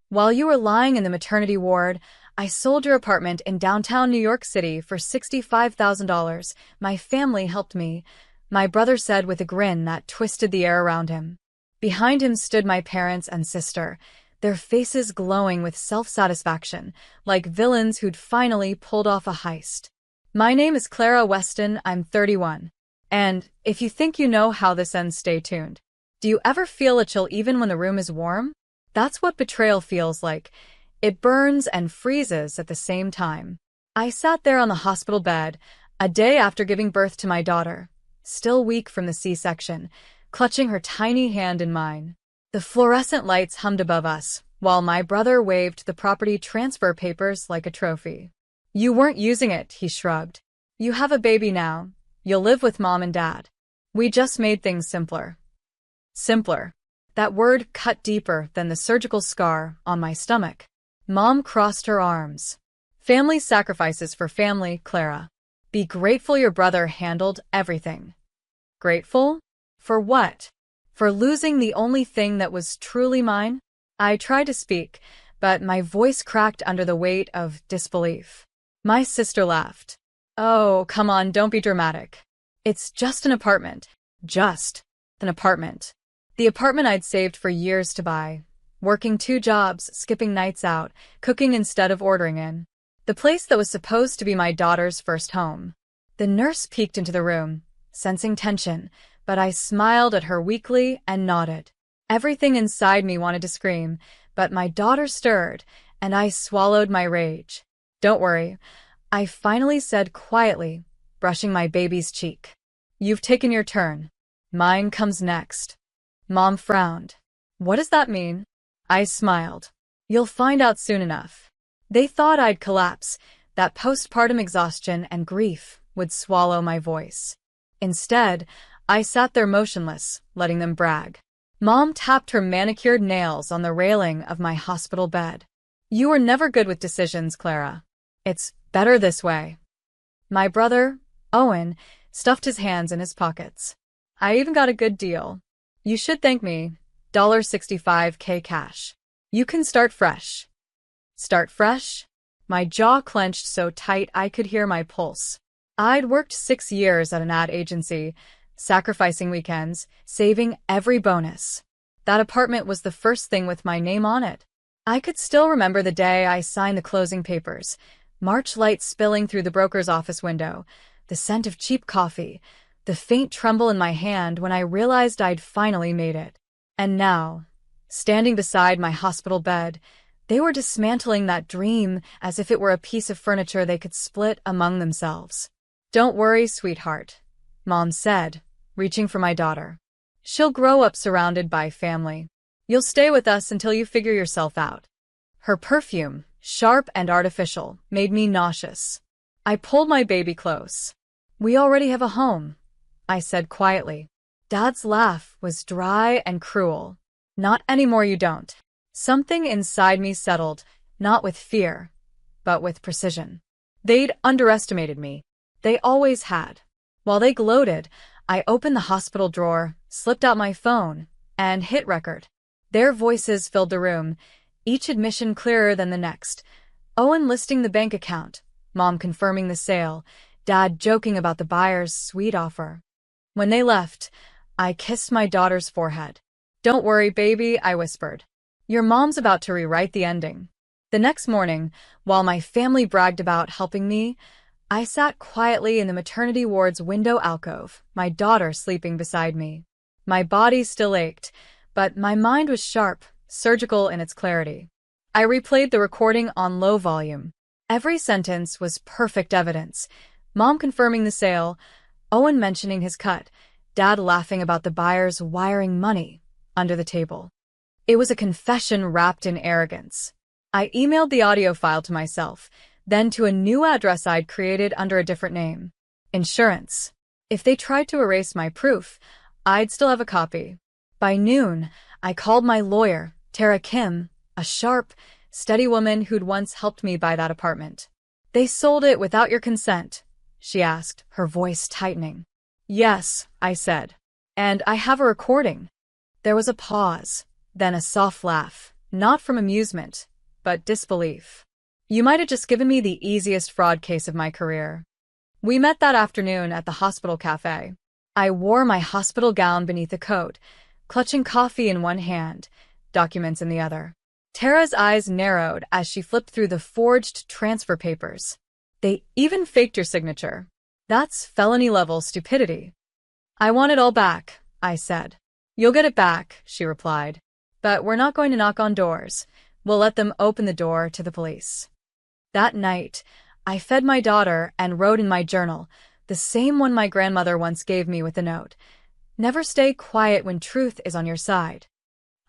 While you were lying in the maternity ward, I sold your apartment in downtown New York City for $65,000. My family helped me," my brother said with a grin that twisted the air around him. Behind him stood my parents and sister, their faces glowing with self-satisfaction, like villains who'd finally pulled off a heist. "My name is Clara Weston, I'm 31. And if you think you know how this ends, stay tuned. Do you ever feel a chill even when the room is warm? That's what betrayal feels like. It burns and freezes at the same time." I sat there on the hospital bed, a day after giving birth to my daughter, still weak from the C-section, clutching her tiny hand in mine. The fluorescent lights hummed above us, while my brother waved the property transfer papers like a trophy. "You weren't using it," he shrugged. "You have a baby now. You'll live with mom and dad. We just made things simpler." Simpler. That word cut deeper than the surgical scar on my stomach. Mom crossed her arms. "Family sacrifices for family, Clara. Be grateful your brother handled everything." Grateful? For what? For losing the only thing that was truly mine? I tried to speak, but my voice cracked under the weight of disbelief. My sister laughed. "Oh, come on, don't be dramatic. It's just an apartment. Just an apartment." The apartment I'd saved for years to buy. Working 2 jobs, skipping nights out, cooking instead of ordering in. The place that was supposed to be my daughter's first home. The nurse peeked into the room, sensing tension, but I smiled at her weakly and nodded. Everything inside me wanted to scream, but my daughter stirred, and I swallowed my rage. "Don't worry," I finally said quietly, brushing my baby's cheek. "You've taken your turn. Mine comes next." Mom frowned. "What does that mean?" I smiled. "You'll find out soon enough." They thought I'd collapse, that postpartum exhaustion and grief would swallow my voice. Instead, I sat there motionless, letting them brag. Mom tapped her manicured nails on the railing of my hospital bed. "You were never good with decisions, Clara. It's better this way." My brother, Owen, stuffed his hands in his pockets. "I even got a good deal. You should thank me. $65K cash. You can start fresh." Start fresh? My jaw clenched so tight I could hear my pulse. I'd worked 6 years at an ad agency, sacrificing weekends, saving every bonus. That apartment was the first thing with my name on it. I could still remember the day I signed the closing papers, March light spilling through the broker's office window, the scent of cheap coffee, the faint tremble in my hand when I realized I'd finally made it. And now, standing beside my hospital bed, they were dismantling that dream as if it were a piece of furniture they could split among themselves. "Don't worry, sweetheart," Mom said, reaching for my daughter. "She'll grow up surrounded by family. You'll stay with us until you figure yourself out." Her perfume, sharp and artificial, made me nauseous. I pulled my baby close. "We already have a home," I said quietly. Dad's laugh was dry and cruel. "Not anymore, you don't." Something inside me settled, not with fear, but with precision. They'd underestimated me. They always had. While they gloated, I opened the hospital drawer, slipped out my phone, and hit record. Their voices filled the room, each admission clearer than the next. Owen listing the bank account, Mom confirming the sale, Dad joking about the buyer's sweet offer. When they left, I kissed my daughter's forehead. "Don't worry, baby," I whispered. "Your mom's about to rewrite the ending." The next morning, while my family bragged about helping me, I sat quietly in the maternity ward's window alcove, my daughter sleeping beside me. My body still ached, but my mind was sharp, surgical in its clarity. I replayed the recording on low volume. Every sentence was perfect evidence. Mom confirming the sale, Owen mentioning his cut, Dad laughing about the buyers wiring money under the table. It was a confession wrapped in arrogance. I emailed the audio file to myself, then to a new address I'd created under a different name. Insurance. If they tried to erase my proof, I'd still have a copy. By noon, I called my lawyer, Tara Kim, a sharp, steady woman who'd once helped me buy that apartment. "They sold it without your consent?" she asked, her voice tightening. "Yes," I said. "And I have a recording." There was a pause, then a soft laugh. not from amusement, but disbelief. You might have just given me the easiest fraud case of my career. We met that afternoon at the hospital cafe. I wore my hospital gown beneath a coat, clutching coffee in one hand, documents in the other. Tara's eyes narrowed as she flipped through the forged transfer papers. They even faked your signature. That's felony-level stupidity. I want it all back, I said. You'll get it back, she replied. But we're not going to knock on doors. We'll let them open the door to the police. That night, I fed my daughter and wrote in my journal, the same one my grandmother once gave me with a note. Never stay quiet when truth is on your side.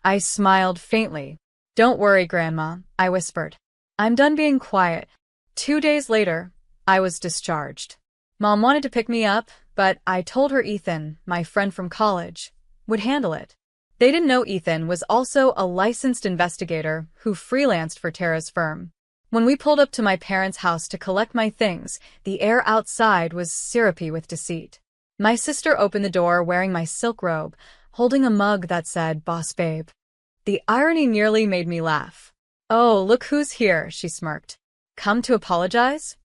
I smiled faintly. Don't worry, Grandma, I whispered. I'm done being quiet. 2 days later, I was discharged. Mom wanted to pick me up, but I told her Ethan, my friend from college, would handle it. They didn't know Ethan was also a licensed investigator who freelanced for Tara's firm. When we pulled up to my parents' house to collect my things, the air outside was syrupy with deceit. My sister opened the door wearing my silk robe, holding a mug that said, Boss Babe. The irony nearly made me laugh. Oh, look who's here, she smirked. Come to apologize?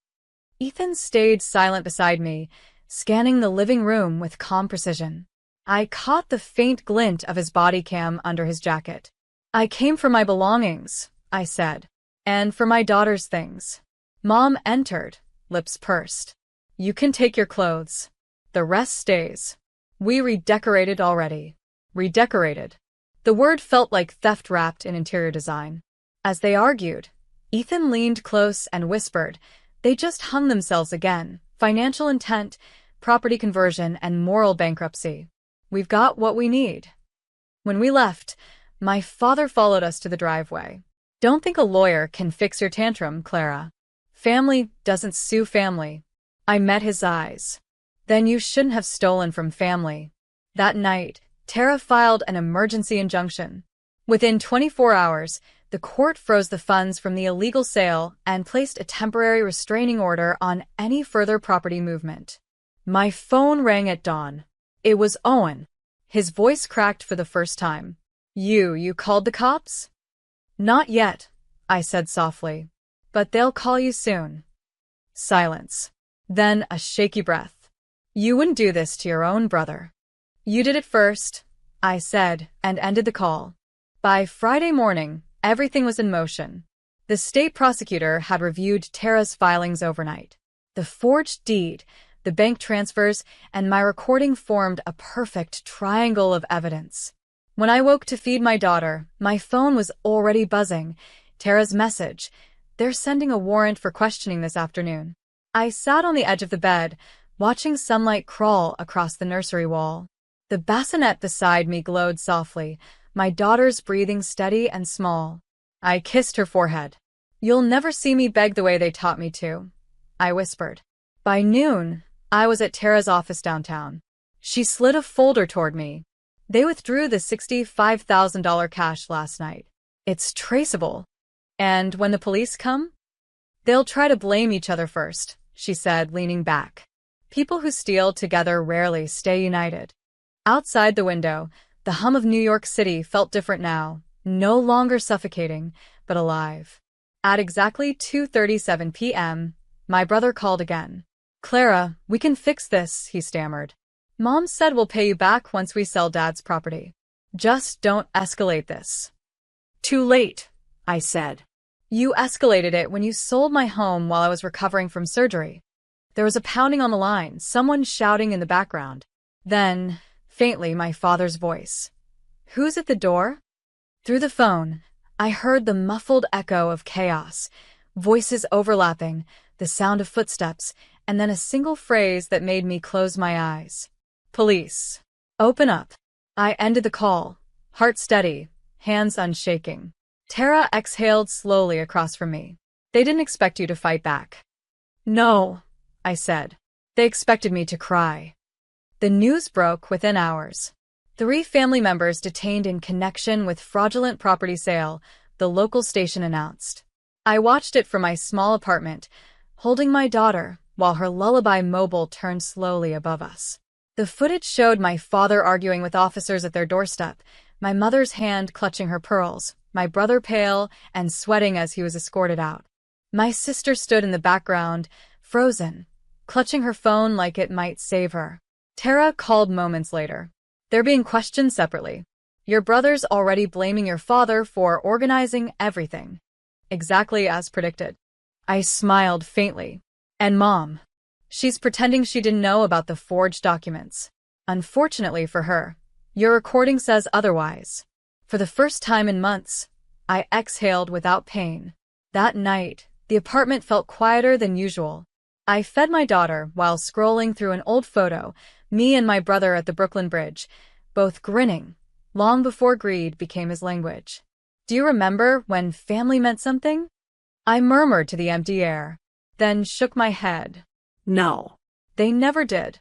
Ethan stayed silent beside me, scanning the living room with calm precision. I caught the faint glint of his body cam under his jacket. I came for my belongings, I said. And for my daughter's things. Mom entered, lips pursed. You can take your clothes. The rest stays. We redecorated already. Redecorated. The word felt like theft wrapped in interior design. As they argued, Ethan leaned close and whispered, they just hung themselves again. Financial intent, property conversion, and moral bankruptcy. We've got what we need. When we left, my father followed us to the driveway. Don't think a lawyer can fix your tantrum, Clara. Family doesn't sue family. I met his eyes. Then you shouldn't have stolen from family. That night, Tara filed an emergency injunction. Within 24 hours, the court froze the funds from the illegal sale and placed a temporary restraining order on any further property movement. My phone rang at dawn. It was Owen. His voice cracked for the first time. You called the cops? Not yet, I said softly. But they'll call you soon. Silence. Then a shaky breath. You wouldn't do this to your own brother. You did it first, I said, and ended the call. By Friday morning, everything was in motion. The state prosecutor had reviewed Tara's filings overnight. The forged deed, the bank transfers, and my recording formed a perfect triangle of evidence. When I woke to feed my daughter, my phone was already buzzing. Tara's message. They're sending a warrant for questioning this afternoon. I sat on the edge of the bed, watching sunlight crawl across the nursery wall. The bassinet beside me glowed softly, my daughter's breathing steady and small. I kissed her forehead. You'll never see me beg the way they taught me to, I whispered. By noon, I was at Tara's office downtown. She slid a folder toward me. They withdrew the $65,000 cash last night. It's traceable. And when the police come? They'll try to blame each other first, she said, leaning back. People who steal together rarely stay united. Outside the window, the hum of New York City felt different now, no longer suffocating, but alive. At exactly 2:37 p.m., my brother called again. Clara, we can fix this, he stammered. Mom said we'll pay you back once we sell Dad's property. Just don't escalate this. Too late, I said. You escalated it when you sold my home while I was recovering from surgery. There was a pounding on the line, someone shouting in the background. Then, faintly, my father's voice. Who's at the door? Through the phone, I heard the muffled echo of chaos, voices overlapping, the sound of footsteps, and then a single phrase that made me close my eyes. Police. Open up. I ended the call, heart steady, hands unshaking. Tara exhaled slowly across from me. They didn't expect you to fight back. No, I said. They expected me to cry. The news broke within hours. 3 family members detained in connection with fraudulent property sale, the local station announced. I watched it from my small apartment, holding my daughter, while her lullaby mobile turned slowly above us. The footage showed my father arguing with officers at their doorstep, My mother's hand clutching her pearls, my brother pale and sweating as he was escorted out. My sister stood in the background, frozen, clutching her phone like it might save her. Tara called moments later. They're being questioned separately. Your brother's already blaming your father for organizing everything. Exactly as predicted. I smiled faintly. And Mom? She's pretending she didn't know about the forged documents. Unfortunately for her, your recording says otherwise. For the first time in months, I exhaled without pain. That night, the apartment felt quieter than usual. I fed my daughter while scrolling through an old photo, me and my brother at the Brooklyn Bridge, both grinning, long before greed became his language. Do you remember when family meant something? I murmured to the empty air, then shook my head. No. They never did.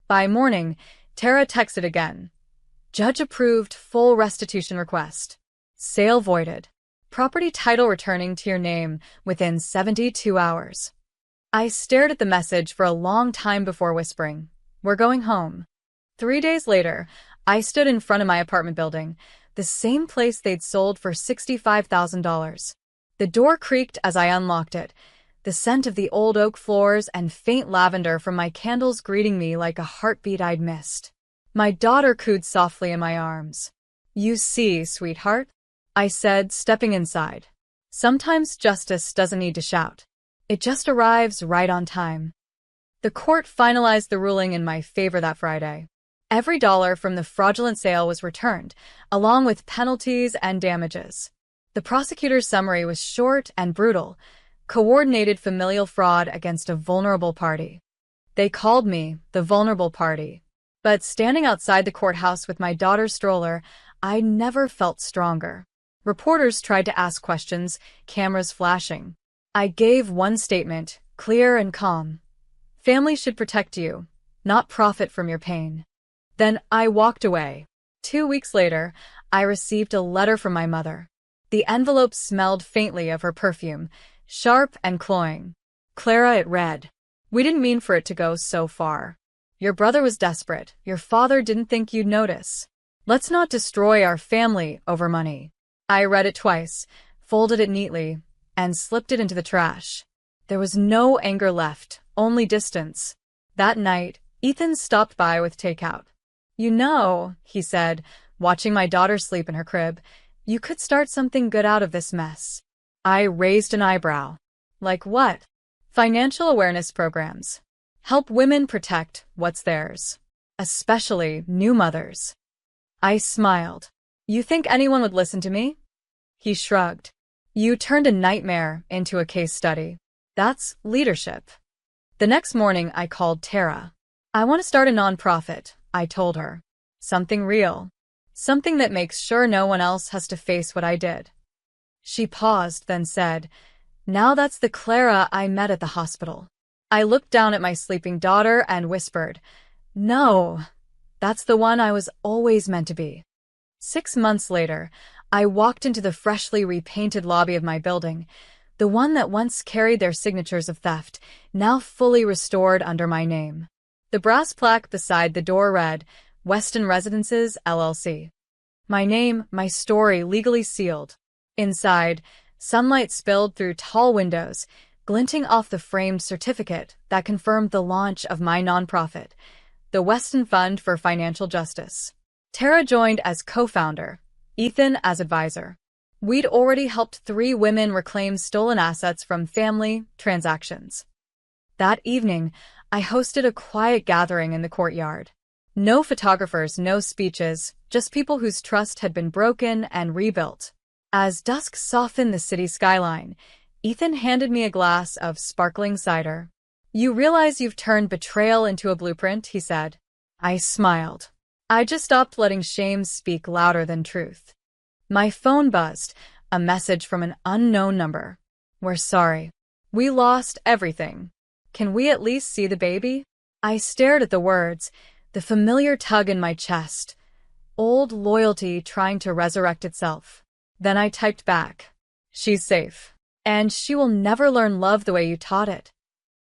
By morning, Tara texted again. Judge approved full restitution request. Sale voided. Property title returning to your name within 72 hours. I stared at the message for a long time before whispering, "We're going home." 3 days later, I stood in front of my apartment building, the same place they'd sold for $65,000. The door creaked as I unlocked it, the scent of the old oak floors and faint lavender from my candles greeting me like a heartbeat I'd missed. My daughter cooed softly in my arms. "You see, sweetheart," I said, stepping inside. "Sometimes justice doesn't need to shout. It just arrives right on time." The court finalized the ruling in my favor that Friday. Every dollar from the fraudulent sale was returned, along with penalties and damages. The prosecutor's summary was short and brutal: coordinated familial fraud against a vulnerable party. They called me the vulnerable party. But standing outside the courthouse with my daughter's stroller, I never felt stronger. Reporters tried to ask questions, cameras flashing. I gave one statement, clear and calm. Family should protect you, not profit from your pain. Then I walked away. 2 weeks later, I received a letter from my mother. The envelope smelled faintly of her perfume, sharp and cloying. "Clara," it read, "we didn't mean for it to go so far. Your brother was desperate. Your father didn't think you'd notice. Let's not destroy our family over money." I read it twice, folded it neatly, and slipped it into the trash. There was no anger left, only distance. That night, Ethan stopped by with takeout. "You know," he said, watching my daughter sleep in her crib, "you could start something good out of this mess." I raised an eyebrow. "Like what?" "Financial awareness programs. Help women protect what's theirs. Especially new mothers." I smiled. "You think anyone would listen to me?" He shrugged. "You turned a nightmare into a case study. That's leadership." The next morning, I called Tara. "I want to start a nonprofit," I told her. "Something real. Something that makes sure no one else has to face what I did." She paused, then said, "Now that's the Clara I met at the hospital." I looked down at my sleeping daughter and whispered, "No, that's the one I was always meant to be." 6 months later, I walked into the freshly repainted lobby of my building, the one that once carried their signatures of theft, now fully restored under my name. The brass plaque beside the door read, "Weston Residences, LLC." My name, my story, legally sealed. Inside, sunlight spilled through tall windows, glinting off the framed certificate that confirmed the launch of my nonprofit, the Weston Fund for Financial Justice. Tara joined as co-founder, Ethan as advisor. We'd already helped 3 women reclaim stolen assets from family transactions. That evening, I hosted a quiet gathering in the courtyard. No photographers, no speeches, just people whose trust had been broken and rebuilt. As dusk softened the city skyline, Ethan handed me a glass of sparkling cider. "You realize you've turned betrayal into a blueprint," he said. I smiled. I just stopped letting shame speak louder than truth. My phone buzzed, a message from an unknown number. "We're sorry. We lost everything. Can we at least see the baby?" I stared at the words, the familiar tug in my chest. Old loyalty trying to resurrect itself. Then I typed back, "She's safe. And she will never learn love the way you taught it."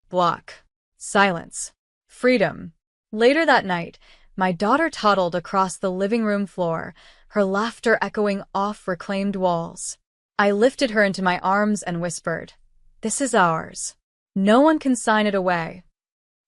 Block. Silence. Freedom. Later that night, My daughter toddled across the living room floor, her laughter echoing off reclaimed walls. I lifted her into my arms and whispered, "This is ours. No one can sign it away."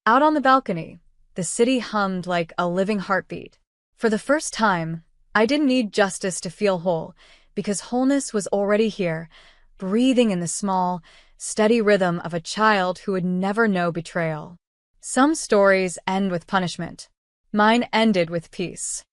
Out on the balcony, the city hummed like a living heartbeat. For the first time, I didn't need justice to feel whole, because wholeness was already here, breathing in the small, steady rhythm of a child who would never know betrayal. Some stories end with punishment. Mine ended with peace.